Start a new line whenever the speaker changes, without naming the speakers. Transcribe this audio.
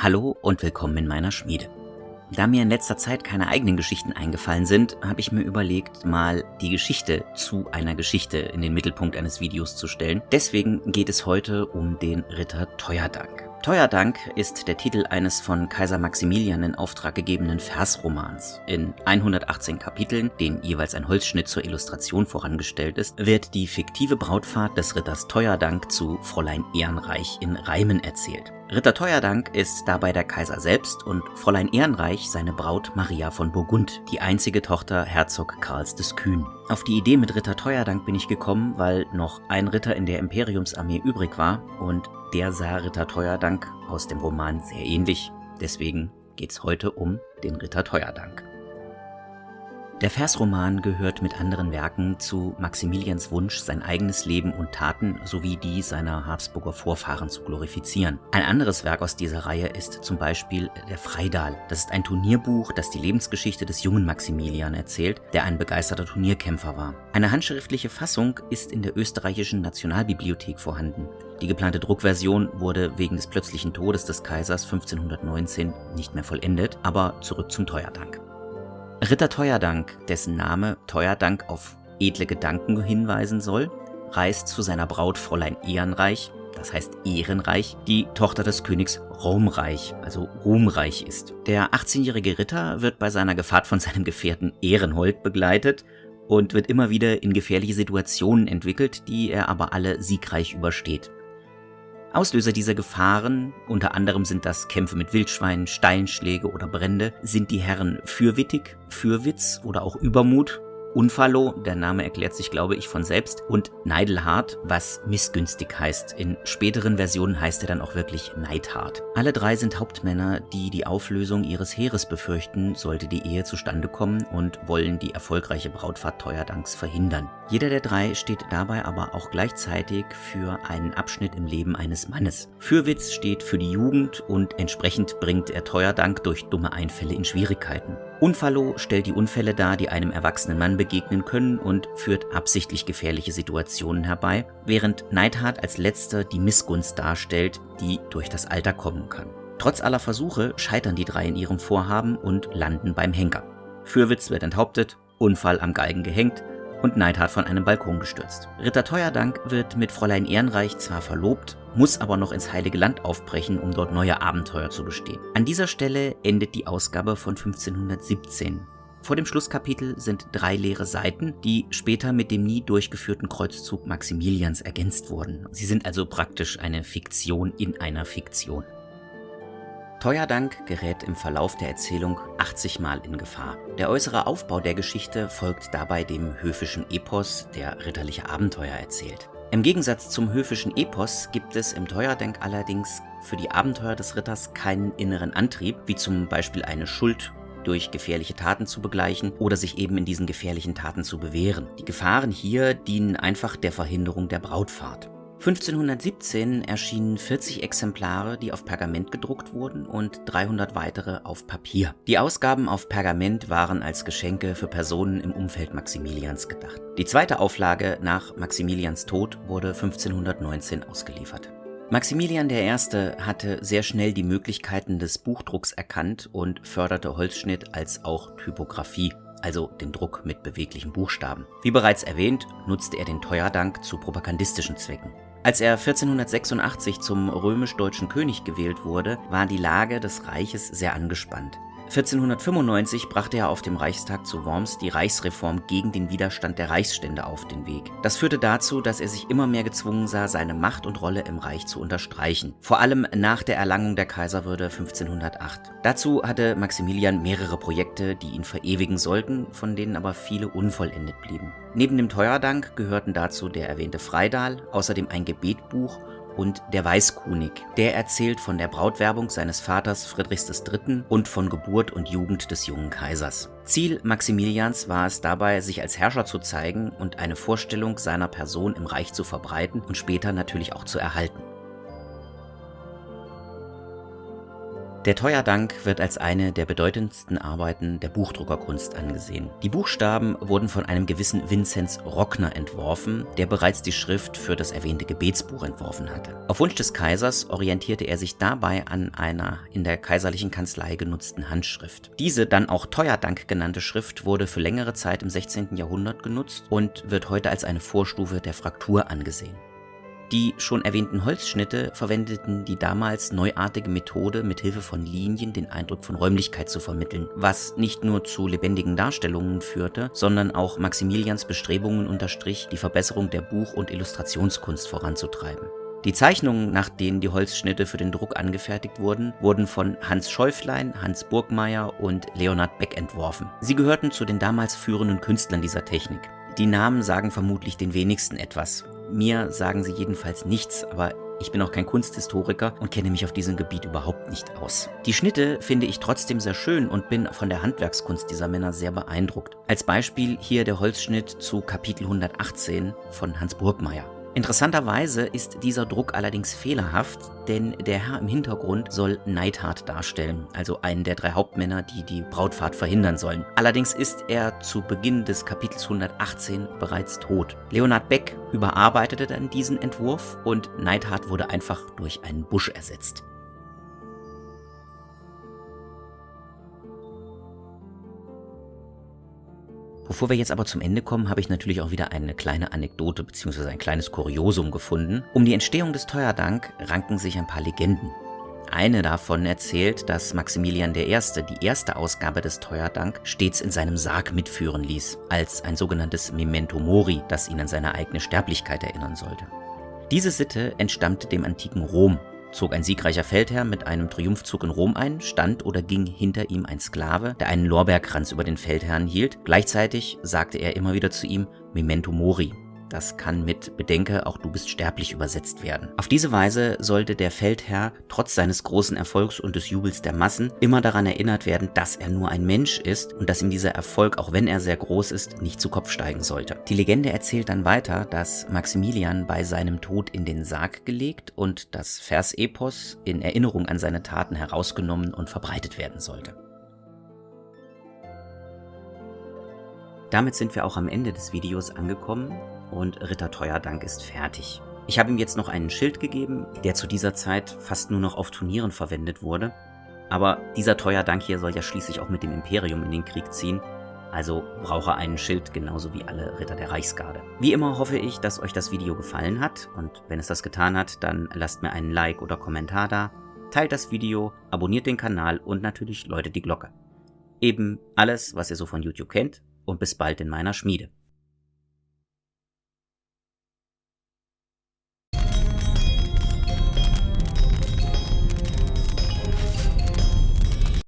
Hallo und willkommen in meiner Schmiede. Da mir in letzter Zeit keine eigenen Geschichten eingefallen sind, habe ich mir überlegt, mal die Geschichte zu einer Geschichte in den Mittelpunkt eines Videos zu stellen. Deswegen geht es heute um den Ritter Teuerdank. Teuerdank ist der Titel eines von Kaiser Maximilian in Auftrag gegebenen Versromans. In 118 Kapiteln, denen jeweils ein Holzschnitt zur Illustration vorangestellt ist, wird die fiktive Brautfahrt des Ritters Teuerdank zu Fräulein Ehrenreich in Reimen erzählt. Ritter Teuerdank ist dabei der Kaiser selbst und Fräulein Ehrenreich seine Braut Maria von Burgund, die einzige Tochter Herzog Karls des Kühnen. Auf die Idee mit Ritter Teuerdank bin ich gekommen, weil noch ein Ritter in der Imperiumsarmee übrig war und der sah Ritter Teuerdank aus dem Roman sehr ähnlich. Deswegen geht's heute um den Ritter Teuerdank. Der Versroman gehört mit anderen Werken zu Maximilians Wunsch, sein eigenes Leben und Taten sowie die seiner Habsburger Vorfahren zu glorifizieren. Ein anderes Werk aus dieser Reihe ist zum Beispiel der Freidal. Das ist ein Turnierbuch, das die Lebensgeschichte des jungen Maximilian erzählt, der ein begeisterter Turnierkämpfer war. Eine handschriftliche Fassung ist in der österreichischen Nationalbibliothek vorhanden. Die geplante Druckversion wurde wegen des plötzlichen Todes des Kaisers 1519 nicht mehr vollendet, aber zurück zum Teuerdank. Ritter Teuerdank, dessen Name Teuerdank auf edle Gedanken hinweisen soll, reist zu seiner Braut Fräulein Ehrenreich, das heißt Ehrenreich, die Tochter des Königs Romreich, also ruhmreich ist. Der 18-jährige Ritter wird bei seiner Gefahrt von seinem Gefährten Ehrenhold begleitet und wird immer wieder in gefährliche Situationen entwickelt, die er aber alle siegreich übersteht. Auslöser dieser Gefahren, unter anderem sind das Kämpfe mit Wildschweinen, Steinschläge oder Brände, sind die Herren Fürwittig, Fürwitz oder auch Übermut, Unfallo, der Name erklärt sich, glaube ich, von selbst, und Neidelhart, was missgünstig heißt. In späteren Versionen heißt er dann auch wirklich Neidhart. Alle drei sind Hauptmänner, die die Auflösung ihres Heeres befürchten, sollte die Ehe zustande kommen, und wollen die erfolgreiche Brautfahrt Teuerdanks verhindern. Jeder der drei steht dabei aber auch gleichzeitig für einen Abschnitt im Leben eines Mannes. Fürwitz steht für die Jugend und entsprechend bringt er Teuerdank durch dumme Einfälle in Schwierigkeiten. Unfallo stellt die Unfälle dar, die einem erwachsenen Mann begegnen können, und führt absichtlich gefährliche Situationen herbei, während Neidhart als letzter die Missgunst darstellt, die durch das Alter kommen kann. Trotz aller Versuche scheitern die drei in ihrem Vorhaben und landen beim Henker. Fürwitz wird enthauptet, Unfall am Galgen gehängt und Neidhart von einem Balkon gestürzt. Ritter Teuerdank wird mit Fräulein Ehrenreich zwar verlobt, muss aber noch ins Heilige Land aufbrechen, um dort neue Abenteuer zu bestehen. An dieser Stelle endet die Ausgabe von 1517. Vor dem Schlusskapitel sind 3 leere Seiten, die später mit dem nie durchgeführten Kreuzzug Maximilians ergänzt wurden. Sie sind also praktisch eine Fiktion in einer Fiktion. Teuerdank gerät im Verlauf der Erzählung 80 Mal in Gefahr. Der äußere Aufbau der Geschichte folgt dabei dem höfischen Epos, der ritterliche Abenteuer erzählt. Im Gegensatz zum höfischen Epos gibt es im Teuerdank allerdings für die Abenteuer des Ritters keinen inneren Antrieb, wie zum Beispiel eine Schuld durch gefährliche Taten zu begleichen oder sich eben in diesen gefährlichen Taten zu bewähren. Die Gefahren hier dienen einfach der Verhinderung der Brautfahrt. 1517 erschienen 40 Exemplare, die auf Pergament gedruckt wurden, und 300 weitere auf Papier. Die Ausgaben auf Pergament waren als Geschenke für Personen im Umfeld Maximilians gedacht. Die zweite Auflage nach Maximilians Tod wurde 1519 ausgeliefert. Maximilian I. hatte sehr schnell die Möglichkeiten des Buchdrucks erkannt und förderte Holzschnitt als auch Typografie, also den Druck mit beweglichen Buchstaben. Wie bereits erwähnt, nutzte er den Teuerdank zu propagandistischen Zwecken. Als er 1486 zum römisch-deutschen König gewählt wurde, war die Lage des Reiches sehr angespannt. 1495 brachte er auf dem Reichstag zu Worms die Reichsreform gegen den Widerstand der Reichsstände auf den Weg. Das führte dazu, dass er sich immer mehr gezwungen sah, seine Macht und Rolle im Reich zu unterstreichen. Vor allem nach der Erlangung der Kaiserwürde 1508. Dazu hatte Maximilian mehrere Projekte, die ihn verewigen sollten, von denen aber viele unvollendet blieben. Neben dem Teuerdank gehörten dazu der erwähnte Freidal, außerdem ein Gebetbuch und der Weißkunig. Der erzählt von der Brautwerbung seines Vaters Friedrichs III. Und von Geburt und Jugend des jungen Kaisers. Ziel Maximilians war es dabei, sich als Herrscher zu zeigen und eine Vorstellung seiner Person im Reich zu verbreiten und später natürlich auch zu erhalten. Der Teuerdank wird als eine der bedeutendsten Arbeiten der Buchdruckerkunst angesehen. Die Buchstaben wurden von einem gewissen Vinzenz Rockner entworfen, der bereits die Schrift für das erwähnte Gebetsbuch entworfen hatte. Auf Wunsch des Kaisers orientierte er sich dabei an einer in der kaiserlichen Kanzlei genutzten Handschrift. Diese dann auch Teuerdank genannte Schrift wurde für längere Zeit im 16. Jahrhundert genutzt und wird heute als eine Vorstufe der Fraktur angesehen. Die schon erwähnten Holzschnitte verwendeten die damals neuartige Methode, mit Hilfe von Linien den Eindruck von Räumlichkeit zu vermitteln, was nicht nur zu lebendigen Darstellungen führte, sondern auch Maximilians Bestrebungen unterstrich, die Verbesserung der Buch- und Illustrationskunst voranzutreiben. Die Zeichnungen, nach denen die Holzschnitte für den Druck angefertigt wurden, wurden von Hans Schäuflein, Hans Burgmeier und Leonhard Beck entworfen. Sie gehörten zu den damals führenden Künstlern dieser Technik. Die Namen sagen vermutlich den wenigsten etwas. Mir sagen sie jedenfalls nichts, aber ich bin auch kein Kunsthistoriker und kenne mich auf diesem Gebiet überhaupt nicht aus. Die Schnitte finde ich trotzdem sehr schön und bin von der Handwerkskunst dieser Männer sehr beeindruckt. Als Beispiel hier der Holzschnitt zu Kapitel 118 von Hans Burgmeier. Interessanterweise ist dieser Druck allerdings fehlerhaft, denn der Herr im Hintergrund soll Neidhart darstellen, also einen der 3 Hauptmänner, die die Brautfahrt verhindern sollen. Allerdings ist er zu Beginn des Kapitels 118 bereits tot. Leonhard Beck überarbeitete dann diesen Entwurf und Neidhart wurde einfach durch einen Busch ersetzt. Bevor wir jetzt aber zum Ende kommen, habe ich natürlich auch wieder eine kleine Anekdote bzw. ein kleines Kuriosum gefunden. Um die Entstehung des Teuerdank ranken sich ein paar Legenden. Eine davon erzählt, dass Maximilian I. die erste Ausgabe des Teuerdank stets in seinem Sarg mitführen ließ, als ein sogenanntes Memento Mori, das ihn an seine eigene Sterblichkeit erinnern sollte. Diese Sitte entstammte dem antiken Rom. Zog ein siegreicher Feldherr mit einem Triumphzug in Rom ein, stand oder ging hinter ihm ein Sklave, der einen Lorbeerkranz über den Feldherrn hielt. Gleichzeitig sagte er immer wieder zu ihm Memento Mori. Das kann mit Bedenke, auch du bist sterblich übersetzt werden. Auf diese Weise sollte der Feldherr trotz seines großen Erfolgs und des Jubels der Massen immer daran erinnert werden, dass er nur ein Mensch ist und dass ihm dieser Erfolg, auch wenn er sehr groß ist, nicht zu Kopf steigen sollte. Die Legende erzählt dann weiter, dass Maximilian bei seinem Tod in den Sarg gelegt und das Versepos in Erinnerung an seine Taten herausgenommen und verbreitet werden sollte. Damit sind wir auch am Ende des Videos angekommen und Ritter Teuerdank ist fertig. Ich habe ihm jetzt noch einen Schild gegeben, der zu dieser Zeit fast nur noch auf Turnieren verwendet wurde. Aber dieser Teuerdank hier soll ja schließlich auch mit dem Imperium in den Krieg ziehen, also braucht er einen Schild genauso wie alle Ritter der Reichsgarde. Wie immer hoffe ich, dass euch das Video gefallen hat und wenn es das getan hat, dann lasst mir einen Like oder Kommentar da, teilt das Video, abonniert den Kanal und natürlich läutet die Glocke. Eben alles, was ihr so von YouTube kennt und bis bald in meiner Schmiede.